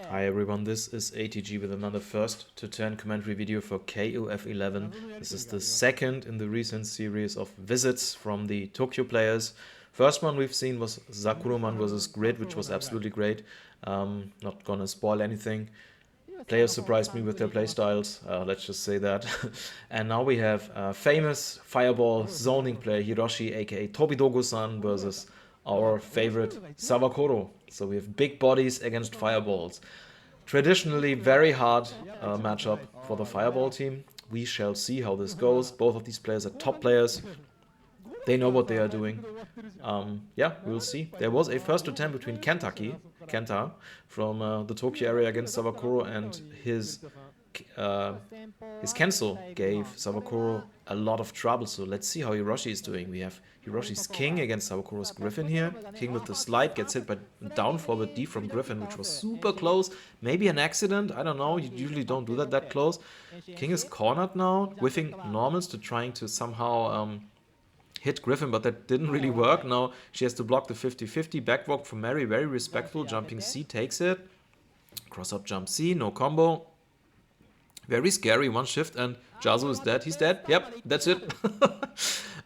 Hi everyone, this is ATG with another first to 10 commentary video for KOF11. This is the second in the recent series of visits from the Tokyo players. First one we've seen was Sakuroman versus Grid, which was absolutely great. Not gonna spoil anything. Players surprised me with their playstyles, let's just say that. And now we have famous Fireball zoning player Hiroshi aka Tobidogo-san versus our favorite Sawakoro. So we have big bodies against fireballs. Traditionally very hard matchup for the Fireball team. We shall see how this goes. Both of these players are top players. They know what they are doing. Yeah, we'll see. There was a first attempt between Kenta from the Tokyo area against Sawakoro, and his cancel gave Sawakoro a lot of trouble. So let's see how Hiroshi is doing. We have Hiroshi's King against Sawakoro's Griffin here. King with the slide gets hit by down forward D from Griffin, which was super close. Maybe an accident, I don't know. You usually don't do that close. King is cornered now, whiffing normals to trying to somehow hit Griffin, but that didn't really work. Now she has to block the 50-50. Backwalk from Mary, very respectful. Jumping C takes it. Cross up jump C, no combo. Very scary, one shift and Jazu is dead. He's dead. Yep, that's it.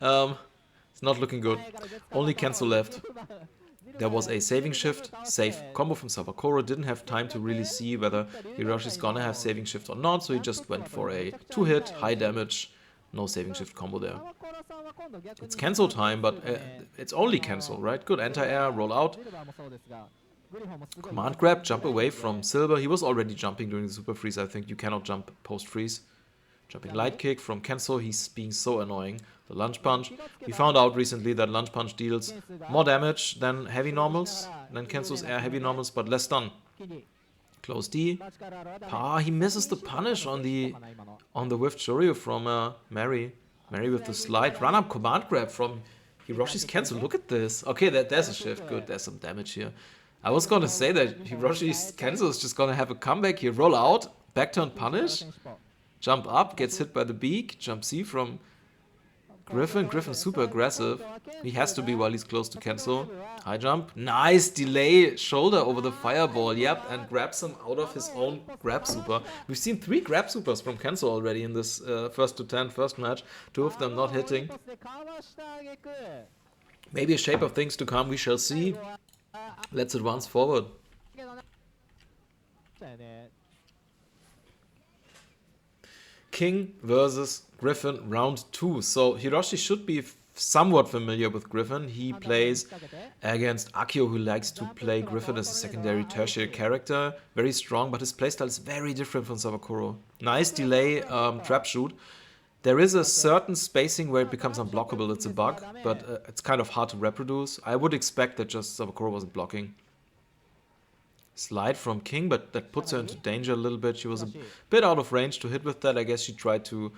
It's not looking good. Only cancel left. There was a saving shift, safe combo from Sawakoro. Didn't have time to really see whether Hiroshi's gonna have saving shift or not, so he just went for a 2-hit, high damage, no saving shift combo there. It's cancel time, but it's only cancel, right? Good anti-air, roll out. Command grab, jump away from Silver. He was already jumping during the super freeze. I think you cannot jump post freeze. Jumping light kick from cancel. He's being so annoying. The lunge punch. We found out recently that lunge punch deals more damage than heavy normals, than cancel's air heavy normals, but less stun. Close D. He misses the punish on the whiff Choreo from Mary. Mary with the slide. Run up command grab from Hiroshi's cancel. Look at this. Okay, there's a shift. Good, there's some damage here. I was gonna say that Hiroshi's cancel is just gonna have a comeback here. Roll out, back turn punish, jump up, gets hit by the beak, jump C from Griffin. Griffin super aggressive. He has to be while he's close to cancel. High jump. Nice delay shoulder over the fireball. Yep, and grabs him out of his own grab super. We've seen 3 grab supers from cancel already in this first to 10 first match. 2 of them not hitting. Maybe a shape of things to come, we shall see. Let's advance forward. King versus Griffin, round 2. So Hiroshi should be somewhat familiar with Griffin. He plays against Akio, who likes to play Griffin as a secondary, tertiary character. Very strong, but his playstyle is very different from Sawakoro. Nice delay trap shoot. There is a certain spacing where it becomes unblockable. It's a bug, but it's kind of hard to reproduce. I would expect that just Sawakoro wasn't blocking. Slide from King, but that puts her into danger a little bit. She was a bit out of range to hit with that. I guess she tried to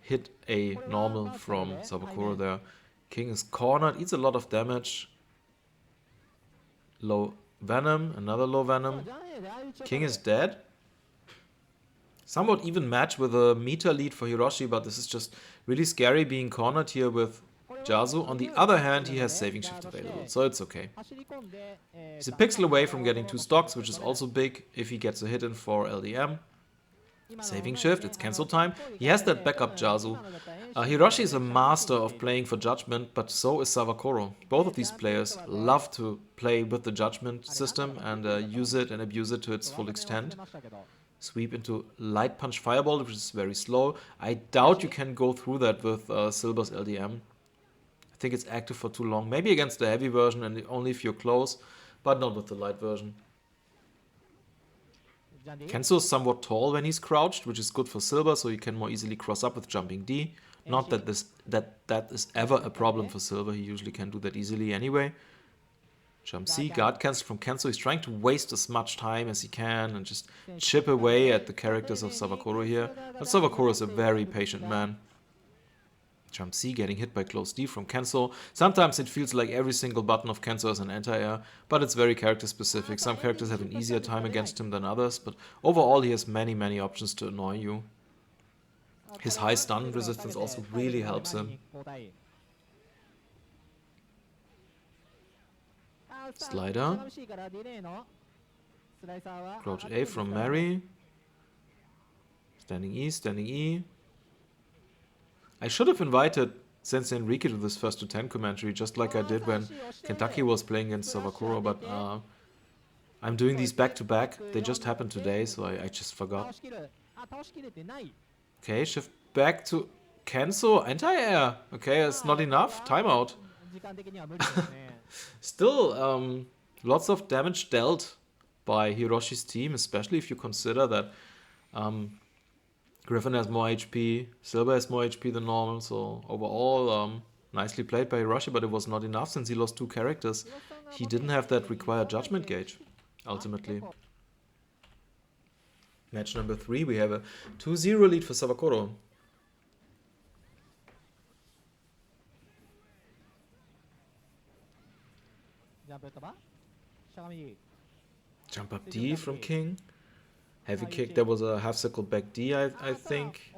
hit a normal from Sawakoro there. King is cornered, eats a lot of damage. Low Venom, another low Venom. King is dead. Somewhat even match with a meter lead for Hiroshi, but this is just really scary being cornered here with Jazu. On the other hand, he has saving shift available, so it's okay. He's a pixel away from getting 2 stocks, which is also big if he gets a hit in for LDM. Saving shift, it's cancel time. He has that backup Jazu. Hiroshi is a master of playing for judgment, but so is Sawakoro. Both of these players love to play with the judgment system and use it and abuse it to its full extent. Sweep into light punch fireball, which is very slow. I doubt you can go through that with Silver's LDM. I think it's active for too long. Maybe against the heavy version and only if you're close, but not with the light version. Kenzo is somewhat tall when he's crouched, which is good for Silver, so you can more easily cross up with jumping D. Not that that is ever a problem for Silver. He usually can do that easily anyway. Jump C, guard cancel from Kenzo. He's trying to waste as much time as he can and just chip away at the characters of Sawakoro here. But Sawakoro is a very patient man. Jump C, getting hit by close D from Kenzo. Sometimes it feels like every single button of Kenzo is an anti-air, but it's very character specific. Some characters have an easier time against him than others, but overall he has many options to annoy you. His high stun resistance also really helps him. Slider. Crouch A from Mary. Standing E, standing E. I should have invited Sensei Enrique to this first to 10 commentary, just like I did when Kentucky was playing against Sawakoro, but I'm doing these back to back. They just happened today, so I just forgot. Okay, shift back to cancel anti-air. Okay, that's not enough. Timeout. Still, lots of damage dealt by Hiroshi's team, especially if you consider that Griffin has more HP, Silver has more HP than normal, so overall, nicely played by Hiroshi, but it was not enough since he lost 2 characters. He didn't have that required judgment gauge, ultimately. Match number 3, we have a 2-0 lead for Sawakoro. Jump up D from King. Heavy kick, there was a half circle back D, I think.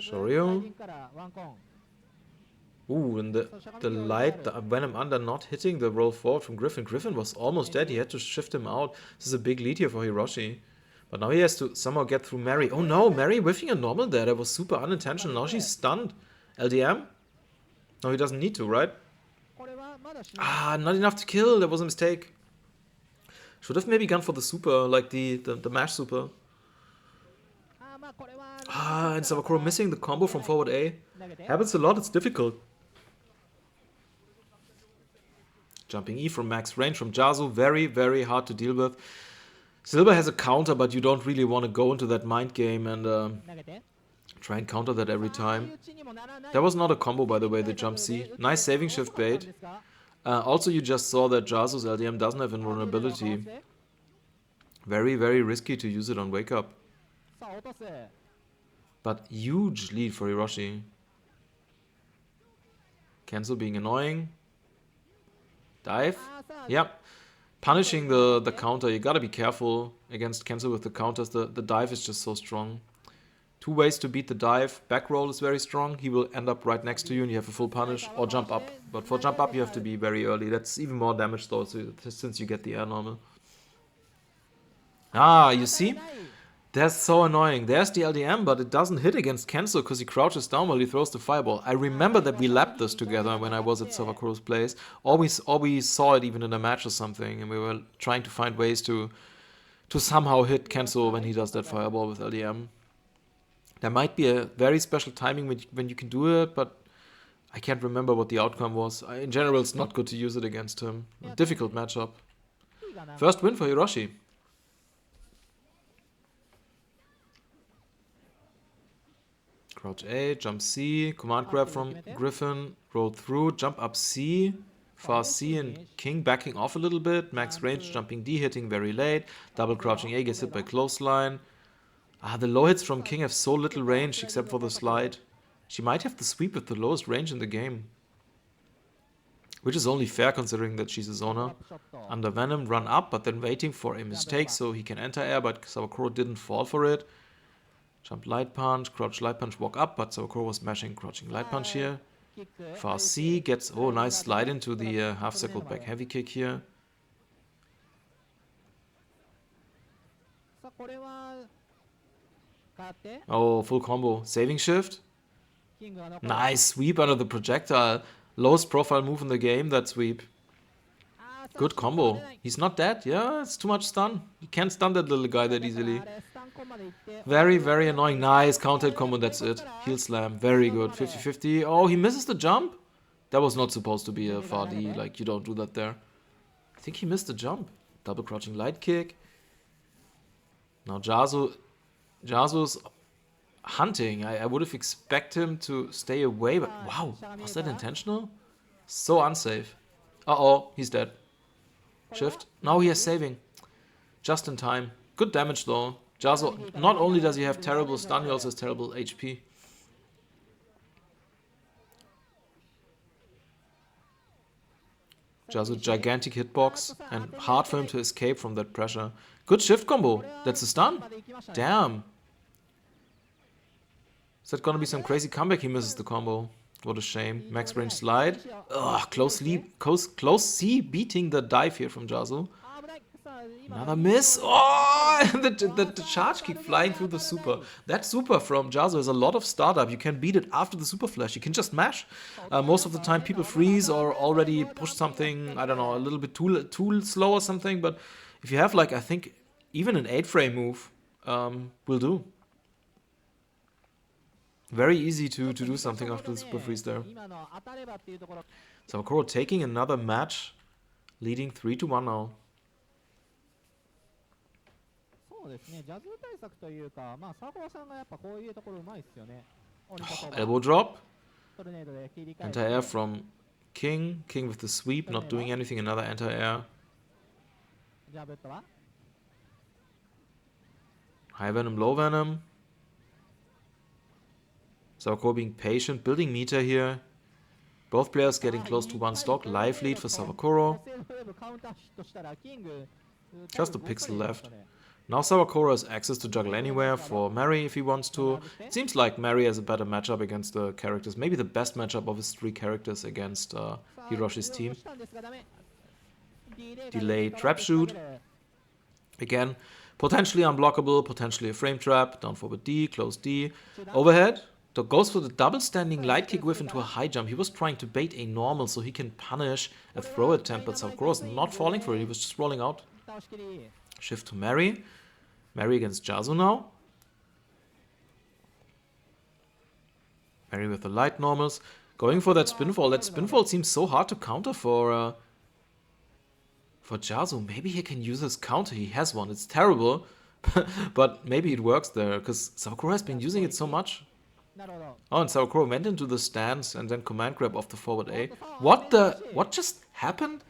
Shoryu. Ooh, and the light, the Venom under not hitting the roll forward from Griffin. Griffin was almost dead, he had to shift him out. This is a big lead here for Hiroshi. But now he has to somehow get through Mary. Oh no, Mary whiffing a normal there. That was super unintentional. Now she's stunned. LDM? No, he doesn't need to, right? Ah, not enough to kill. That was a mistake. Should have maybe gone for the super, like the mash super. Ah, and Sawakoro missing the combo from forward A. Happens a lot, it's difficult. Jumping E from max range from Jazu. Very, very hard to deal with. Silver has a counter, but you don't really want to go into that mind game and try and counter that every time. That was not a combo, by the way, the jump C. Nice saving shift bait. Also, you just saw that Jazu's LDM doesn't have invulnerability. Very, very risky to use it on wake up. But huge lead for Hiroshi. Cancel being annoying. Dive. Yep. Punishing the counter. You gotta be careful against cancel with the counters. The dive is just so strong. 2 ways to beat the dive. Back roll is very strong. He will end up right next to you and you have a full punish, or jump up. But for jump up you have to be very early. That's even more damage though, since you get the air normal. Ah, you see? That's so annoying. There's the LDM, but it doesn't hit against cancel because he crouches down while he throws the fireball. I remember that we lapped this together when I was at Sawakoro's place. Or we saw it even in a match or something, and we were trying to find ways to somehow hit cancel when he does that fireball with LDM. There might be a very special timing when you can do it, but I can't remember what the outcome was. In general, it's not good to use it against him. A difficult matchup. First win for Hiroshi. Crouch A, jump C, command grab from Griffin, roll through, jump up C, fast C, and King backing off a little bit. Max range, jumping D, hitting very late. Double crouching A, gets hit by clothesline. Ah, the low hits from King have so little range except for the slide. She might have the sweep with the lowest range in the game. Which is only fair considering that she's a zoner. Under Venom, run up, but then waiting for a mistake so he can enter air, but Sawakoro didn't fall for it. Jump light punch, crouch light punch, walk up, but Sawakoro was mashing crouching light punch here. Fast C gets, oh, nice slide into the half circle back heavy kick here. Oh, full combo. Saving shift. Nice sweep under the projectile. Lowest profile move in the game, that sweep. Good combo. He's not dead. Yeah, it's too much stun. You can't stun that little guy that easily. Very, very annoying. Nice counter hit combo, that's it. Heel slam. Very good. 50-50. Oh, he misses the jump. That was not supposed to be a far D. Like, you don't do that there. I think he missed the jump. Double crouching light kick. Now Jazu's hunting. I would have expected him to stay away, but wow, was that intentional? So unsafe. Uh-oh, he's dead. Shift. Now he has saving. Just in time. Good damage though. Jazu, not only does he have terrible stun, he also has terrible HP. Jazu, gigantic hitbox, and hard for him to escape from that pressure. Good shift combo. That's a stun. Damn. Is that gonna be some crazy comeback? He misses the combo. What a shame. Max range slide. Ugh, close C beating the dive here from Jazu. Another miss. Oh, and the charge keep flying through the super. That super from Jazo is a lot of startup. You can beat it after the super flash. You can just mash. Most of the time people freeze or already push something, I don't know, a little bit too slow or something. But if you have like, I think, even an 8-frame move will do. Very easy to do something after the super freeze there. Sawakoro taking another match, leading 3-1 now. Elbow drop. Anti-air from King. King with the sweep, not doing anything. Another anti-air. High venom, low venom. Sawakoro being patient, building meter here. Both players getting close to one stock. Live lead for Sawakoro. Just a pixel left. Now Sawakoro has access to juggle anywhere for Mary if he wants to. It seems like Mary has a better matchup against the characters. Maybe the best matchup of his 3 characters against Hiroshi's team. Delay trap shoot. Again, potentially unblockable, potentially a frame trap. Down forward D, close D. Overhead. Goes for the double standing light kick whiff into a high jump. He was trying to bait a normal so he can punish a throw attempt, but Sawakoro is not falling for it. He was just rolling out. Shift to Mary. Mary against Jazu now. Mary with the light normals. Going for that spinfall. That spinfall seems so hard to counter for Jazu. Maybe he can use his counter. He has one. It's terrible. But maybe it works there. Because Sawakoro has been using it so much. Oh, and Sawakoro went into the stance and then command grab off the forward A. What just happened?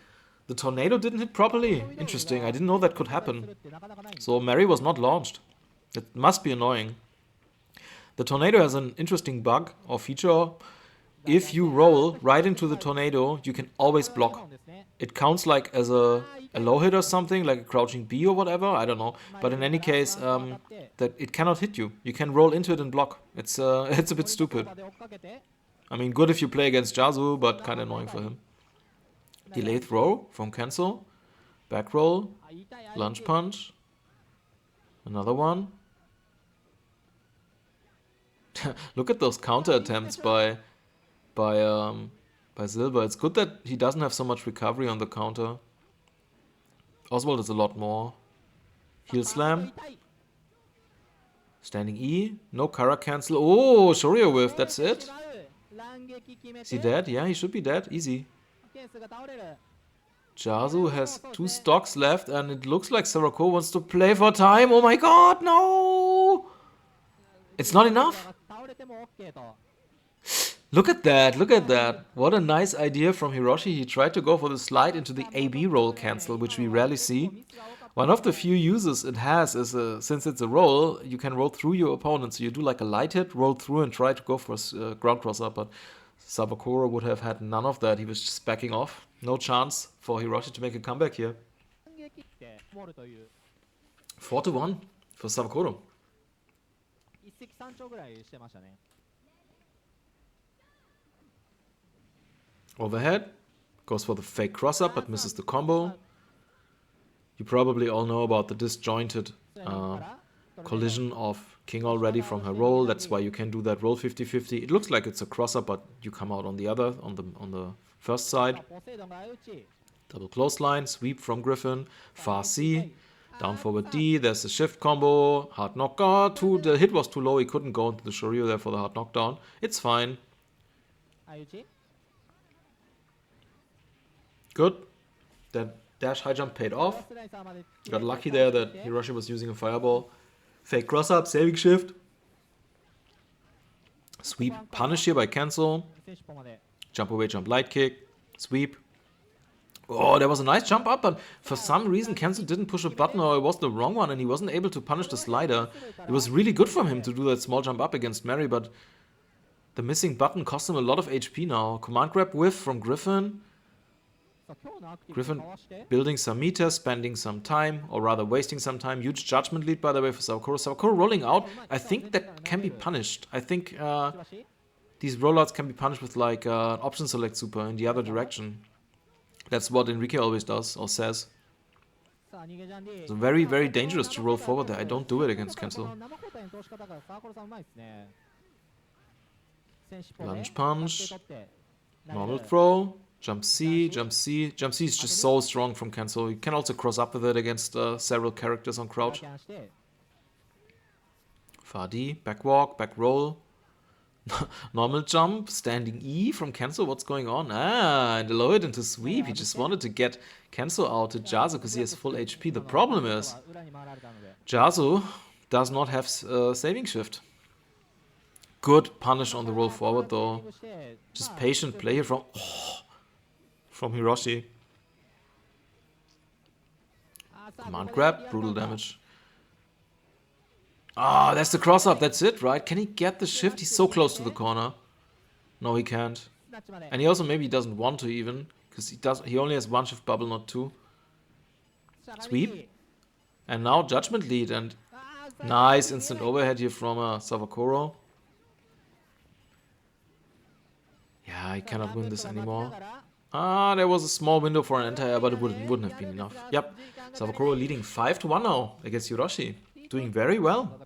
The tornado didn't hit properly. Interesting, I didn't know that could happen. So Mary was not launched. It must be annoying. The tornado has an interesting bug or feature. If you roll right into the tornado, you can always block. It counts like as a low hit or something, like a crouching B or whatever, I don't know. But in any case, that it cannot hit you. You can roll into it and block. It's a bit stupid. I mean, good if you play against Jazu, but kind of annoying for him. Delay throw from cancel. Back roll. Lunge punch. Another one. Look at those counter attempts by Silva. It's good that he doesn't have so much recovery on the counter. Oswald is a lot more. Heel slam. Standing E. No Kara cancel. Oh, Shoryu whiff. That's it. Is he dead? Yeah, he should be dead. Easy. Jazu has 2 stocks left and it looks like Sawakoro wants to play for time. Oh my god, no! It's not enough. Look at that, look at that. What a nice idea from Hiroshi. He tried to go for the slide into the AB roll cancel, which we rarely see. One of the few uses it has is, since it's a roll, you can roll through your opponent. So you do like a light hit, roll through and try to go for a ground crosser, but Sawakoro would have had none of that. He was just backing off. No chance for Hiroshi to make a comeback here. 4-1 for Sawakoro. Overhead. Goes for the fake cross-up but misses the combo. You probably all know about the disjointed collision of King already from her roll. That's why you can do that roll 50-50. It looks like it's a cross-up, but you come out on the other, on the first side. Double clothesline, sweep from Griffin, far C, down forward D, there's a shift combo, hard knockdown. The hit was too low, he couldn't go into the Shoryu there for the hard knockdown. It's fine. Good. That dash high jump paid off. Got lucky there that Hiroshi was using a fireball. Fake cross up, saving shift. Sweep punish here by cancel. Jump away, jump light kick. Sweep. Oh, there was a nice jump up, but for some reason cancel didn't push a button, or it was the wrong one and he wasn't able to punish the slider. It was really good from him to do that small jump up against Mary, but the missing button cost him a lot of HP now. Command grab whiff from Griffin. Griffin building some meter, spending some time, or rather wasting some time. Huge judgment lead, by the way, for Sawakoro. Sawakoro rolling out, I think that can be punished. I think these rollouts can be punished with like an option select super in the other direction. That's what Enrique always does, or says. It's very, very dangerous to roll forward there. I don't do it against cancel. Lunge punch. Normal throw. Jump C, jump C. Jump C is just so strong from cancel. You can also cross up with it against several characters on crouch. Far D, back walk, back roll. Normal jump, standing E from cancel. What's going on? Ah, and low it into sweep. He just wanted to get cancel out to Jazu because he has full HP. The problem is Jazu does not have saving shift. Good punish on the roll forward though. Just patient play here from Hiroshi. Command grab, brutal damage. Ah, that's the cross up, that's it, right? Can he get the shift? He's so close to the corner. No, he can't. And he also maybe doesn't want to even, because he only has one shift bubble, not two. Sweep. And now judgment lead, and nice instant overhead here from Sawakoro. Yeah, I cannot win this anymore. Ah, there was a small window for an anti-air, but it wouldn't have been enough. Yep, Sawakoro leading 5-1 now against Hiroshi. Doing very well.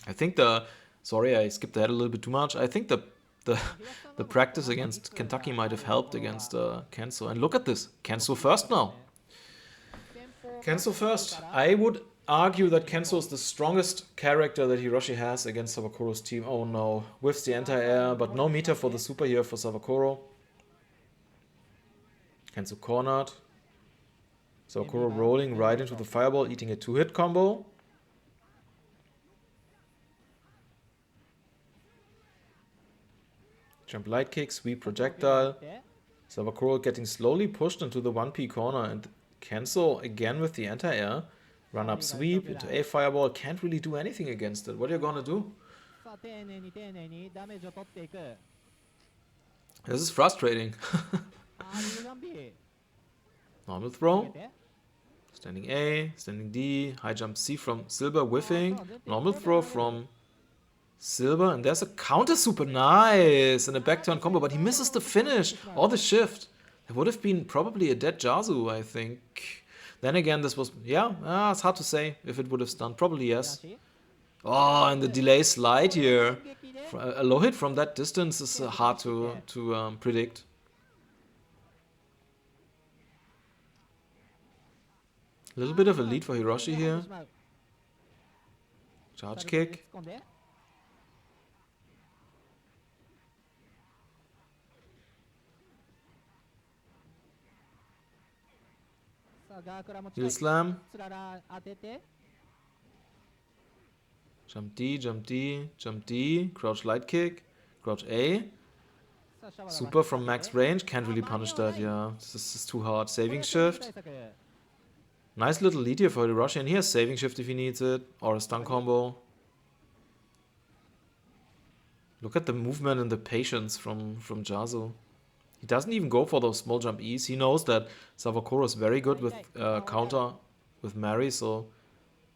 I think sorry, I skipped ahead a little bit too much. I think the practice against Kentucky might have helped against Kenso. And look at this, Kenso first now. Kenso first. I would argue that Kenso is the strongest character that Hiroshi has against Sawakoro's team. Oh no, whiffs the anti-air, but no meter for the super here for Sawakoro. Kenso cornered. Sawakoro rolling right into the fireball, eating a 2-hit combo. Jump light kick, sweep projectile. Sawakoro getting slowly pushed into the 1P corner, and Kenso again with the anti-air. Run up sweep into a fireball. Can't really do anything against it. What are you gonna do? This is frustrating. Normal throw. Standing A, standing D, high jump C from Silver, whiffing. Normal throw from Silver, and there's a counter super, nice, and a back turn combo, but he misses the finish or the shift. That would have been probably a dead Jazu, I think. Then again, this was, yeah, it's hard to say if it would have stunned. Probably yes. Oh, and the delay slide here. A low hit from that distance is hard to predict. A little bit of a lead for Hiroshi here. Charge kick. Heel slam. Jump D, jump D, jump D. Crouch light kick. Crouch A. Super from max range. Can't really punish that, yeah. This is too hard. Saving shift. Nice little lead here for Hiroshi, and he has saving shift if he needs it, or a stun combo. Look at the movement and the patience from Jazu. He doesn't even go for those small jump E's. He knows that Sawakoro is very good with counter with Mary, so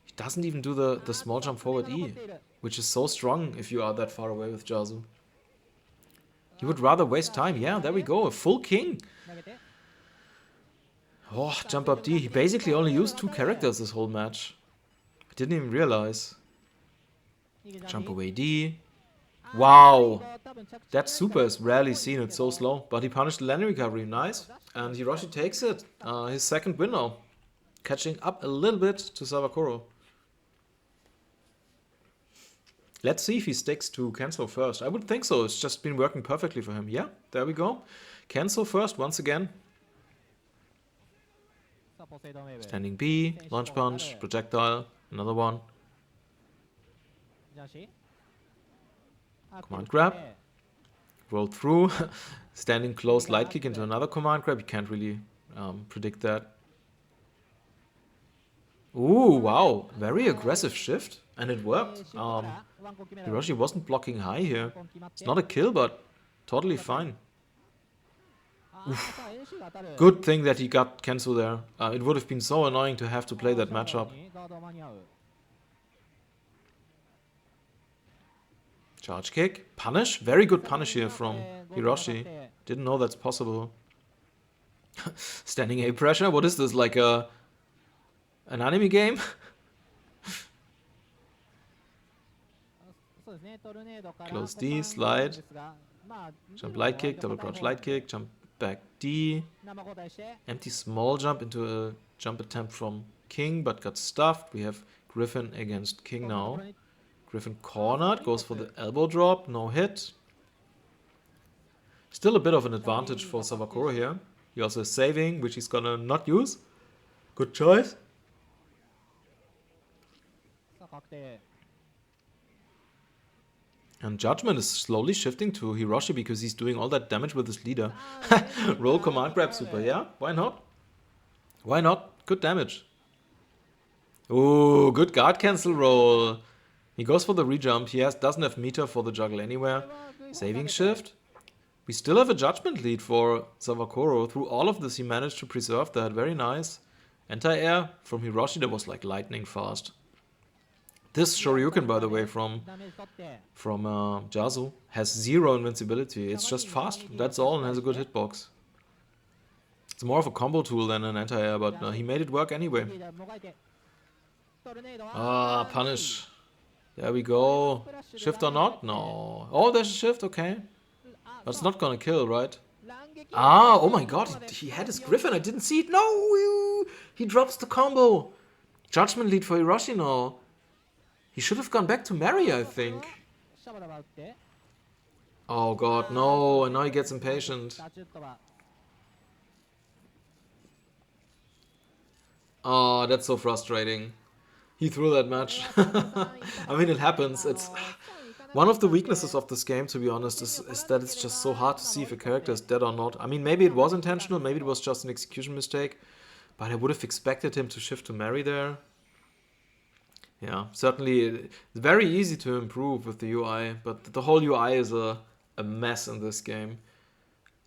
he doesn't even do the small jump forward E, which is so strong if you are that far away with Jazu. He would rather waste time. Yeah, there we go, a full king. Oh, jump up D. He basically only used 2 characters this whole match. I didn't even realize. Jump away D. Wow. That super is rarely seen. It's so slow. But he punished the landing recovery. Nice. And Hiroshi takes it. His second win now. Catching up a little bit to Sawakoro. Let's see if he sticks to Kenso first. I would think so. It's just been working perfectly for him. Yeah, there we go. Kenso first once again. Standing B, launch punch, projectile, another one. Command grab. Roll through. Standing close, light kick into another command grab. You can't really predict that. Ooh, wow. Very aggressive shift. And it worked. Hiroshi wasn't blocking high here. It's not a kill, but totally fine. Oof. Good thing that he got Kenso there. It would have been so annoying to have to play that matchup. Charge kick. Punish. Very good punish here from Hiroshi. Didn't know that's possible. Standing A pressure? What is this, like an anime game? Close D, slide, jump light kick, double crouch light kick, jump back D, empty small jump into a jump attempt from King, but got stuffed. We have Griffin against King now. Griffin cornered, goes for the elbow drop, no hit. Still a bit of an advantage for Sawakoro here. He also is saving, which he's gonna not use. Good choice. And Judgment is slowly shifting to Hiroshi because he's doing all that damage with his leader. Roll command grab super, yeah? Why not? Why not? Good damage. Ooh, good guard cancel roll. He goes for the rejump. He doesn't have meter for the juggle anywhere. Saving shift. We still have a judgment lead for Sawakoro. Through all of this, he managed to preserve that. Very nice. Anti-air from Hiroshi that was like lightning fast. This Shoryuken, by the way, from Jazu, has 0 invincibility. It's just fast, that's all, and has a good hitbox. It's more of a combo tool than an anti-air, but he made it work anyway. Ah, punish. There we go. Shift or not? No. Oh, there's a shift, okay. But it's not gonna kill, right? Ah, oh my god, he had his Griffin, I didn't see it. No! He drops the combo. Judgment lead for Hiroshi now. He should have gone back to Mary, I think. Oh god, no, and now he gets impatient. Oh, that's so frustrating. He threw that match. I mean, it happens. It's one of the weaknesses of this game, to be honest, is that it's just so hard to see if a character is dead or not. I mean, maybe it was intentional, maybe it was just an execution mistake, but I would have expected him to shift to Mary there. Yeah, certainly it's very easy to improve with the UI, but the whole UI is a mess in this game.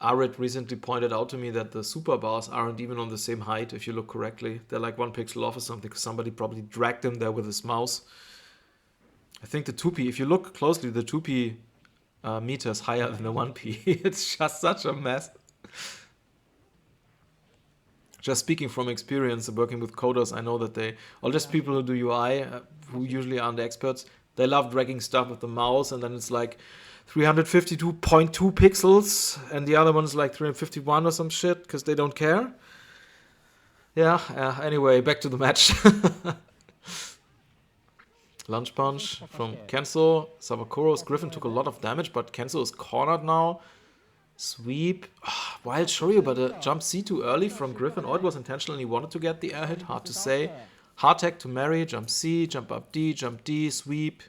Arid recently pointed out to me that the super bars aren't even on the same height, if you look correctly. They're like 1 pixel off or something, because somebody probably dragged them there with his mouse. I think the 2p, if you look closely, the 2p meter is higher than the 1p. It's just such a mess. Just speaking from experience, working with coders, I know that or just people who do UI, who usually aren't experts, they love dragging stuff with the mouse, and then it's like 352.2 pixels, and the other one is like 351 or some shit, because they don't care. Yeah, anyway, back to the match. Lunge punch from Kenzo. Sawakoro's Griffin took a lot of damage, but Kenzo is cornered now. Sweep. Wild Shoryu, but a jump C too early from Griffin. Oh, it was intentional and he wanted to get the air hit. Hard to say. Hard tech to Mary. Jump C, jump up D, jump D, sweep.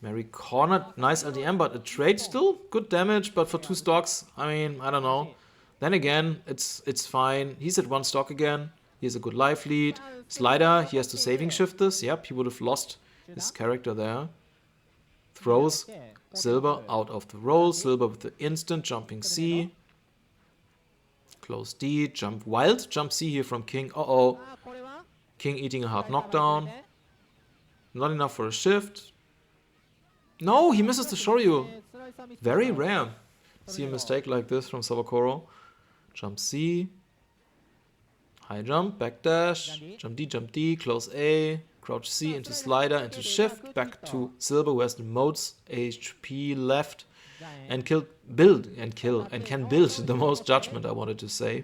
Mary cornered. Nice LDM, but a trade still. Good damage, but for 2 stocks, I mean, I don't know. Then again, it's fine. He's at 1 stock again. He has a good life lead. Slider, he has to saving shift this. Yep, he would have lost his character there. Throws Silver out of the roll. Silver with the instant jumping C. Close D. Jump wild. Jump C here from King. Uh-oh. King eating a hard knockdown. Not enough for a shift. No, he misses the Shoryu. Very rare. See a mistake like this from Sawakoro. Jump C. High jump. Backdash. Jump D. Close A. Crouch C into slider, into shift, back to Silver, who has the most HP left, and can build the most judgment, I wanted to say.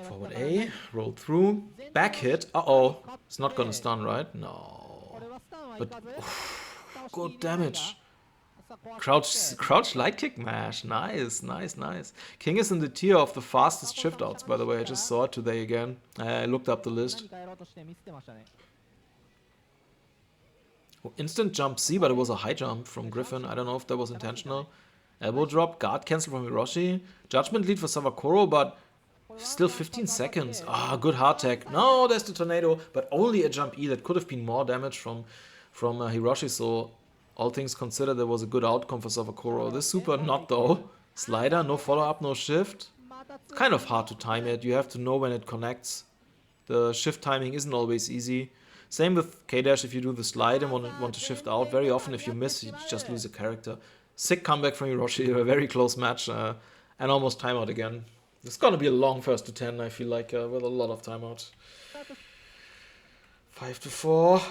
Forward A, roll through, back hit, uh-oh, it's not gonna stun, right? No. But, good damage. Crouch light kick mash. Nice. King is in the tier of the fastest shift outs, by the way. I just saw it today again. I looked up the list. Oh, instant jump C, but it was a high jump from Griffin. I don't know if that was intentional. Elbow drop, guard cancel from Hiroshi. Judgment lead for Sawakoro, but still 15 seconds. Good hard tech. No, there's the tornado, but only a jump E. That could have been more damage from Hiroshi, so all things considered, there was a good outcome for Sawakoro. This super not though. Slider, no follow-up, no shift. It's kind of hard to time it. You have to know when it connects. The shift timing isn't always easy. Same with K-Dash if you do the slide and want to shift out. Very often if you miss, you just lose a character. Sick comeback from Hiroshi, a very close match, and almost timeout again. It's gonna be a long first to 10, I feel like, with a lot of timeouts. 5-4.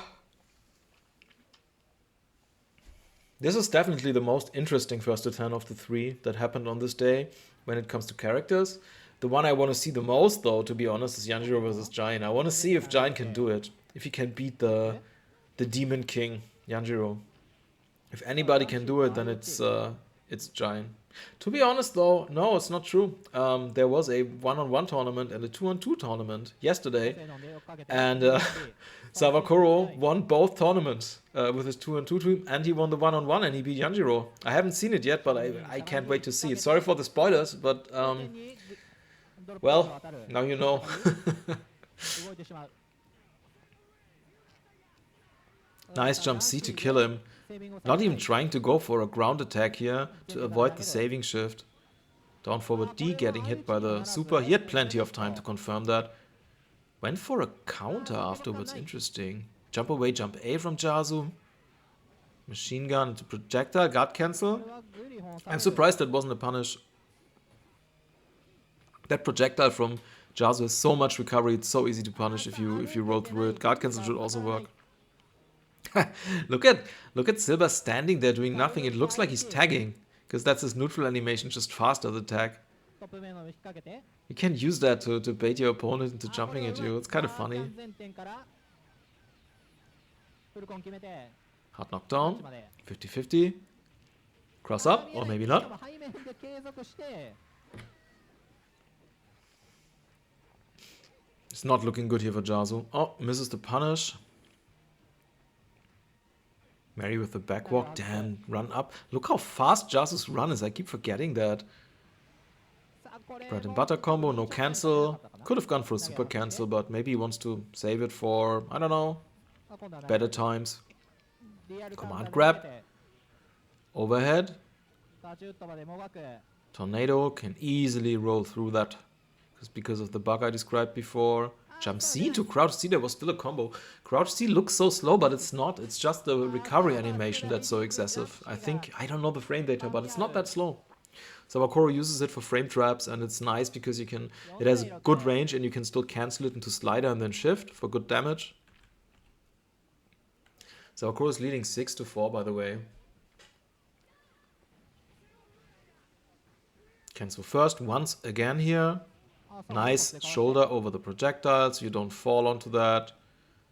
This is definitely the most interesting first to 10 of the 3 that happened on this day when it comes to characters. The one I want to see the most, though, to be honest, is Yanjiro versus Giant. I want to see if Giant can do it. If he can beat the Demon King, Yanjiro. If anybody can do it, then it's Giant. To be honest, though, no, it's not true. There was a 1-on-1 tournament and a 2-on-2 tournament yesterday, and Sawakoro won both tournaments with his 2-on-2 team, and he won the 1-on-1 and he beat Yanjiro. I haven't seen it yet, but I can't wait to see it. Sorry for the spoilers, but well, now you know. Nice jump C to kill him. Not even trying to go for a ground attack here to avoid the saving shift. Down forward D getting hit by the super. He had plenty of time to confirm that. Went for a counter afterwards. Interesting. Jump away, jump A from Jazu. Machine gun to projectile. Guard cancel. I'm surprised that wasn't a punish. That projectile from Jazu has so much recovery. It's so easy to punish if you roll through it. Guard cancel should also work. Look at Silver standing there doing nothing. It looks like he's tagging, because that's his neutral animation, just faster the tag. You can use that to bait your opponent into jumping at you. It's kind of funny. Hard knockdown. 50-50. Cross up, or maybe not. It's not looking good here for Jazu. Oh, misses the punish. Mary with the backwalk. Damn, run up. Look how fast Jazu's run is. I keep forgetting that. Bread and butter combo, no cancel. Could have gone for a super cancel, but maybe he wants to save it for, I don't know, better times. Command grab. Overhead. Tornado can easily roll through that. Because of the bug I described before. Jump C to crouch C, there was still a combo. Crouch C looks so slow, but it's not. It's just the recovery animation that's so excessive. I don't know the frame data, but it's not that slow. Sawakoro uses it for frame traps, and it's nice because it has good range and you can still cancel it into slider and then shift for good damage. Sawakoro is leading 6-4, by the way. Cancel first, once again here. Nice shoulder over the projectiles, you don't fall onto that.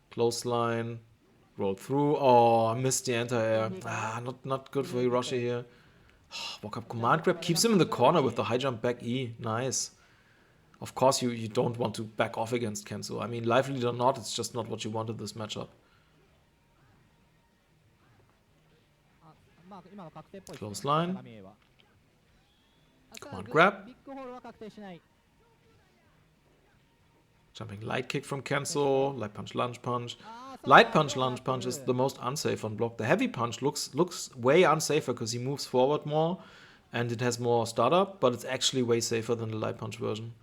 Close line, roll through. Oh, I missed the anti-air. Not good for Hiroshi here. Walk up command grab, keeps him in the corner with the high jump back E. Nice. Of course you don't want to back off against Kenzo. I mean, live lead or not, it's just not what you want in this matchup. Close line. Command grab. Jumping light kick from Kenzo, light punch, lunge punch. Light punch, lunge punch is the most unsafe on block. The heavy punch looks way unsafer because he moves forward more and it has more startup, but it's actually way safer than the light punch version.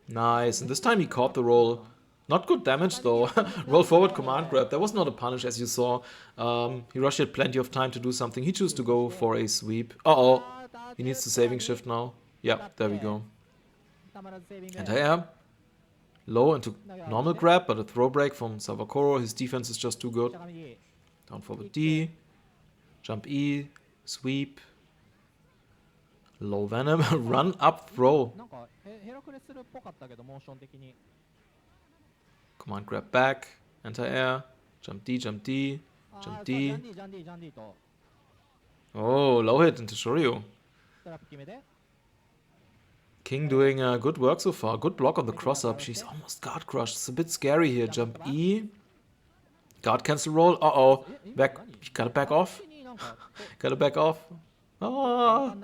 Nice, and this time he caught the roll. Not good damage though. Roll forward command grab. That was not a punish as you saw. Hiroshi had plenty of time to do something. He chose to go for a sweep. Uh-oh. He needs the saving shift now. Yeah, there we go. Anti-air. Low into normal grab, but a throw break from Sawakoro. His defense is just too good. Down forward D. Jump E. Sweep. Low venom. Run up throw. Command grab back. Anti-air. Jump D, jump D. Jump D. Oh, low hit into Shoryu. King doing good work so far. Good block on the cross-up. She's almost guard crushed. It's a bit scary here. Jump E. Guard cancel roll. Uh-oh. Back. Gotta back off. Gotta back off. Oh.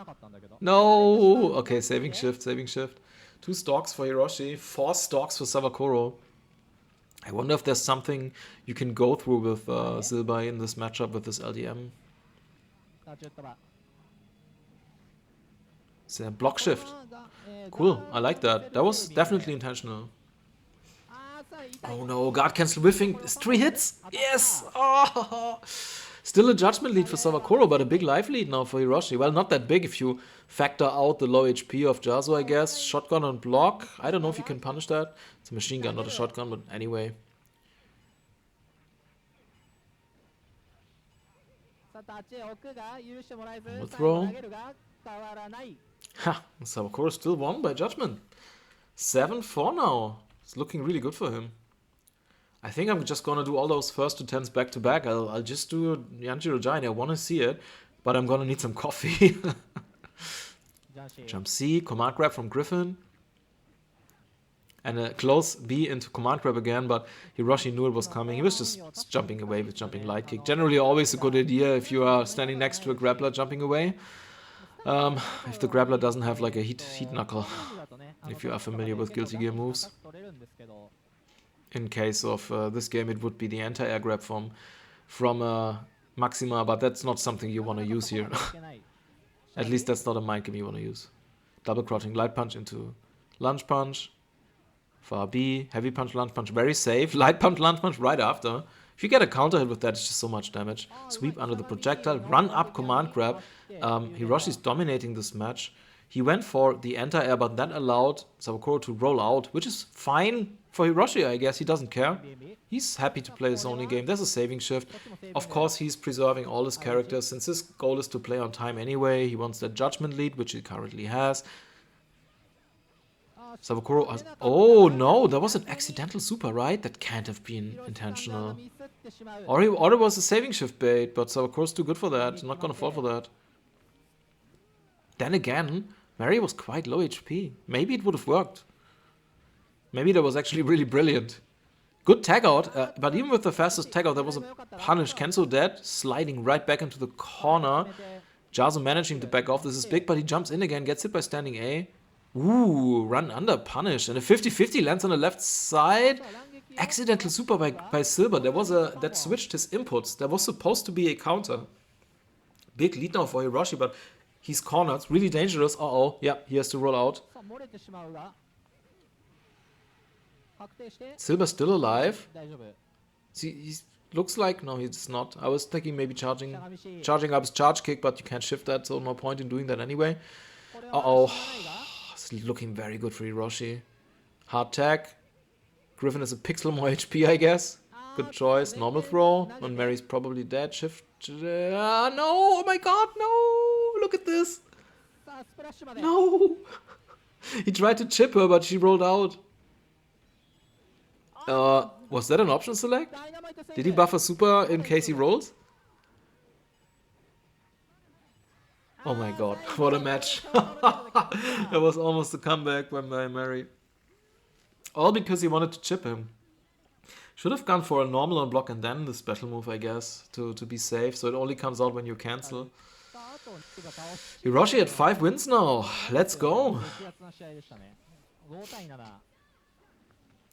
No. Okay, saving shift, saving shift. 2 stocks for Hiroshi. 4 stocks for Sawakoro. I wonder if there's something you can go through with Silba in this matchup with this LDM. It's a block shift. Cool, I like that. That was definitely intentional. Oh no, guard cancel whiffing. It's 3 hits. Yes. Oh. Still a judgment lead for Sawakoro, but a big life lead now for Hiroshi. Well, not that big if you factor out the low HP of Jazu, I guess. Shotgun on block. I don't know if you can punish that. It's a machine gun, not a shotgun, but anyway. Normal throw. Ha! Sawakoro still won by judgment. 7-4 now. It's looking really good for him. I think I'm just gonna do all those first 2 10s back to back. I'll just do Yanjiro Giant. I wanna see it, but I'm gonna need some coffee. Jump C, command grab from Griffin. And a close B into command grab again, but Hiroshi knew it was coming. He was just jumping away with jumping light kick. Generally always a good idea if you are standing next to a grappler jumping away. If the grappler doesn't have like a heat knuckle. If you are familiar with Guilty Gear moves. In case of this game, it would be the anti-air grab from Maxima, but that's not something you want to use here. At least that's not a mind game you want to use. Double crouching light punch into lunge punch. Far B, heavy punch, lunge punch, very safe. Light punch, lunge punch right after. If you get a counter hit with that, it's just so much damage. Sweep under the projectile, run up, command grab. Hiroshi's dominating this match. He went for the anti-air, but that allowed Sawakoro to roll out, which is fine for Hiroshi, I guess. He doesn't care. He's happy to play his only game. There's a saving shift. Of course, he's preserving all his characters. Since his goal is to play on time anyway, he wants that judgment lead, which he currently has. Sawakoro has... Oh, no, that was an accidental super, right? That can't have been intentional. Or it was a saving shift bait, but Sawakoro's too good for that. I'm not gonna fall for that. Then again, Mary was quite low HP. Maybe it would have worked. Maybe that was actually really brilliant. Good tag out, but even with the fastest tag out, there was a punish. Kenzo dead, sliding right back into the corner. Jazu managing to back off. This is big, but he jumps in again, gets hit by standing A. Ooh, run under punish. And a 50-50 lands on the left side. Accidental super by Silver. That switched his inputs. There was supposed to be a counter. Big lead now for Hiroshi, but he's cornered. Really dangerous. Uh-oh. Yeah, he has to roll out. Silver's still alive. See, he looks like... No, he's not. I was thinking maybe charging up his charge kick, but you can't shift that, so no point in doing that anyway. Uh-oh. It's looking very good for Hiroshi. Hard tag. Griffin is a pixel more HP, I guess. Good choice. Normal throw. When Mary's probably dead. Shift. No! Oh my god, no! Look at this! No! He tried to chip her, but she rolled out. Was that an option select? Did he buff a super in case he rolls? Oh my god, what a match. That was almost a comeback by Mary. All because he wanted to chip him. Should have gone for a normal on block and then the special move, I guess, to be safe. So it only comes out when you cancel. Hiroshi at 5 wins now. Let's go.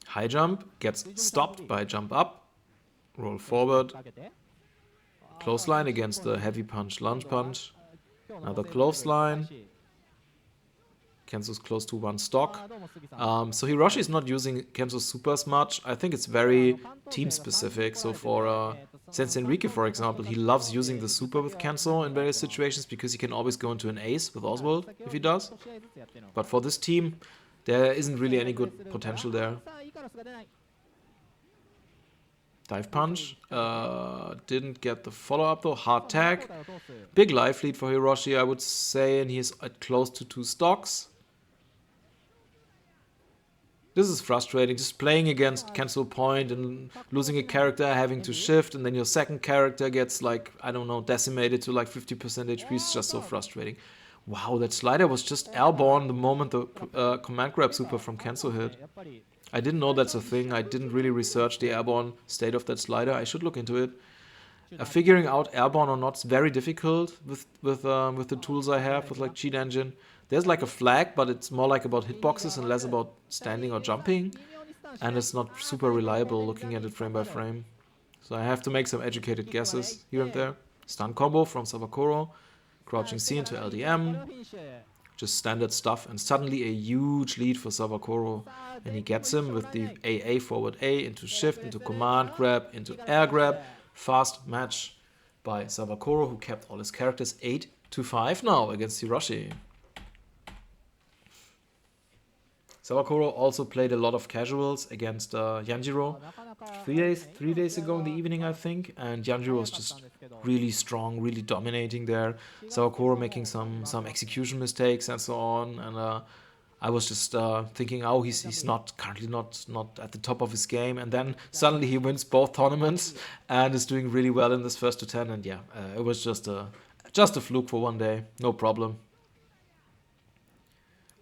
High jump gets stopped by jump up. Roll forward. Close line against the heavy punch, lunge punch. Another close line. Kenzo's close to 1 stock. So Hiroshi is not using Kenzo's supers much. I think it's very team specific. So for Sensei Enrique, for example, he loves using the super with Kenzo in various situations because he can always go into an ace with Oswald if he does. But for this team, there isn't really any good potential there. Dive punch. Didn't get the follow-up though. Hard tag. Big life lead for Hiroshi, I would say, and he's at close to 2 stocks. This is frustrating, just playing against cancel point and losing a character, having to shift, and then your second character gets like, I don't know, decimated to like 50% HP. It's just so frustrating. Wow, that slider was just airborne the moment the command grab super from Kenzo hit. I didn't know that's a thing. I didn't really research the airborne state of that slider. I should look into it. Figuring out airborne or not is very difficult with the tools I have, with like Cheat Engine. There's like a flag, but it's more like about hitboxes and less about standing or jumping. And it's not super reliable looking at it frame by frame. So I have to make some educated guesses here and there. Stun combo from Sawakoro. Crouching C into LDM. Just standard stuff, and suddenly a huge lead for Sawakoro. And he gets him with the AA forward A into shift, into command grab, into air grab. Fast match by Sawakoro, who kept all his characters 8-5 now against Hiroshi. Sawakoro also played a lot of casuals against Yanjiro 3 days ago in the evening, I think, and Yanjiro was just really strong, really dominating there. Sawakoro making some execution mistakes and so on, and I was just thinking, oh, he's currently not at the top of his game, and then suddenly he wins both tournaments and is doing really well in this first to 10, and yeah, it was just a fluke for one day, no problem.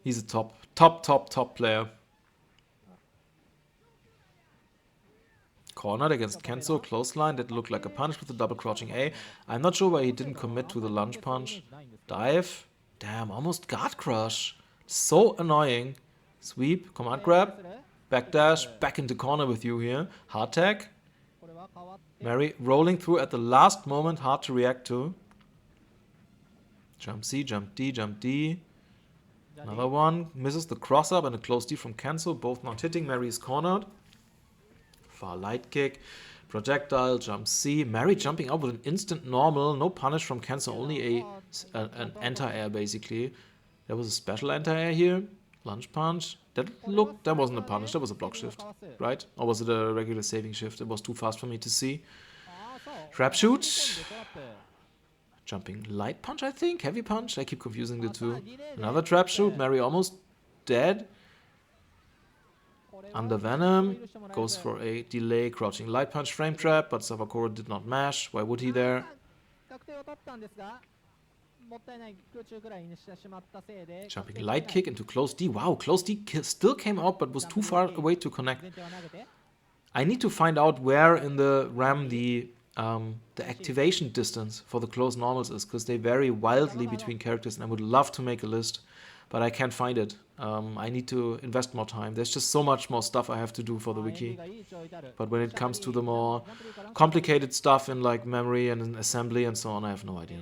He's a top player. Cornered against Kenzo, close line, that looked like a punch with a double crouching A. I'm not sure why he didn't commit to the lunge punch. Dive. Damn, almost guard crush. So annoying. Sweep, command grab, backdash, back into corner with you here. Hard tag. Mary rolling through at the last moment, hard to react to. Jump C, jump D, jump D. Another one, misses the cross up and a close D from Kenzo, both not hitting. Mary is cornered. Far light kick, projectile, jump C. Mary jumping out with an instant normal, no punish from Kenzo, only an anti-air basically. There was a special anti-air here. Lunge punch. That wasn't a punish, that was a block shift, right? Or was it a regular saving shift? It was too fast for me to see. Trap shoot. Jumping light punch, I think? Heavy punch? I keep confusing the two. Another trap shoot. Mary almost dead. Under Venom. Goes for a delay. Crouching light punch frame trap. But Sawakoro did not mash. Why would he there? Jumping light kick into close D. Wow, close D still came out but was too far away to connect. I need to find out where in the RAM the activation distance for the close normals is, because they vary wildly between characters, and I would love to make a list, but I can't find it. I need to invest more time. There's just so much more stuff I have to do for the wiki. But when it comes to the more complicated stuff in like memory and in assembly and so on, I have no idea.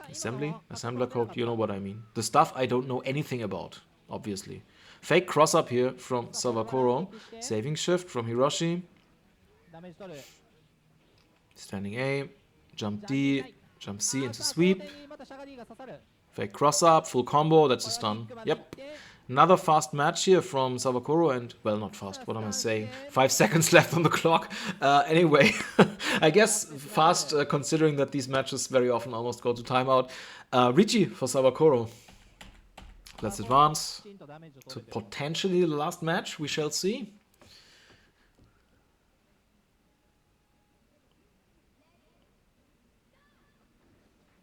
Assembly? Assembler code, you know what I mean. The stuff I don't know anything about, obviously. Fake cross up here from Sawakoro. Saving shift from Hiroshi. Standing A, jump D, jump C into sweep. Fake cross up, full combo, that's a stun. Yep. Another fast match here from Sawakoro and, well, not fast, what am I saying? 5 seconds left on the clock. Anyway, I guess fast considering that these matches very often almost go to timeout. Ricci for Sawakoro. Let's advance to potentially the last match, we shall see.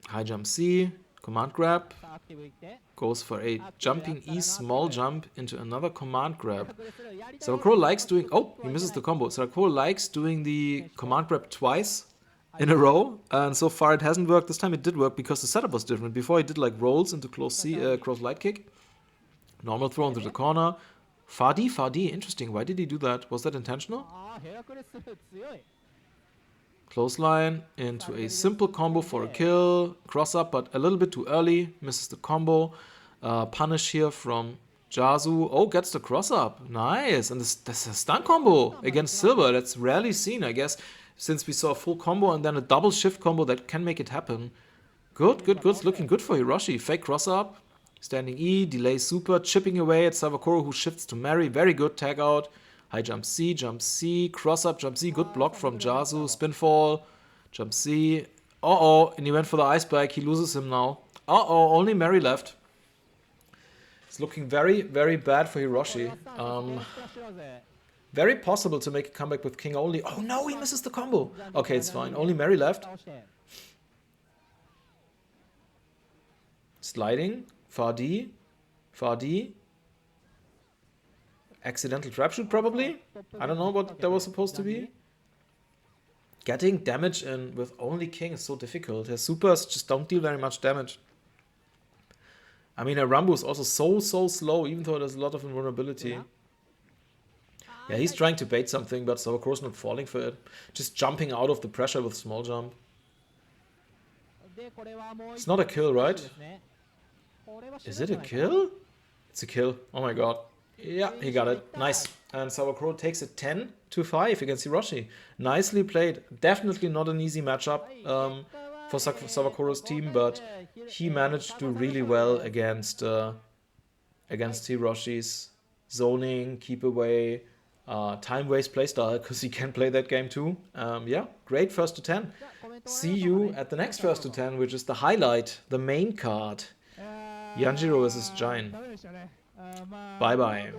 High jump C, command grab, goes for a jumping E small jump into another command grab. Sawakoro likes doing, oh, he misses the combo. Sawakoro likes doing the command grab twice in a row, and so far it hasn't worked. This time it did work because the setup was different. Before he did like rolls into close C, cross light kick, normal throw into the corner. Far D, interesting. Why did he do that? Was that intentional? Close line into a simple combo for a kill. Cross up, but a little bit too early. Misses the combo. Punish here from Jazu. Oh, gets the cross up. Nice. And that's a stun combo against Silver. That's rarely seen, I guess, since we saw a full combo and then a double shift combo that can make it happen. Good. It's looking good for Hiroshi. Fake cross up. Standing E. Delay super. Chipping away at Sawakoro, who shifts to Mary. Very good tag out. High jump C, cross up, jump C, good block from Jazu, spin fall, jump C, and he went for the ice bike, he loses him now. Only Mary left. It's looking very, very bad for Hiroshi. Very possible to make a comeback with King only. Oh no, he misses the combo. Okay, it's fine, only Mary left. Sliding, far D. Accidental trap shoot probably? I don't know what that was supposed to be. Getting damage in with only King is so difficult. His supers just don't deal very much damage. I mean, a Rambo is also so slow, even though there's a lot of invulnerability. Yeah, he's trying to bait something, but Sawakoro's not falling for it. Just jumping out of the pressure with small jump. It's not a kill, right? Is it a kill? It's a kill. Oh my god. Yeah, he got it. Nice. And Sawakoro takes it 10-5 against Hiroshi. Nicely played. Definitely not an easy matchup for Sawakoro's team, but he managed to do really well against Hiroshi's zoning, keep away, time waste playstyle, because he can play that game too. Yeah, great first to 10. See you at the next first to 10, which is the highlight, the main card. Yanjiro versus Jain. Bye bye.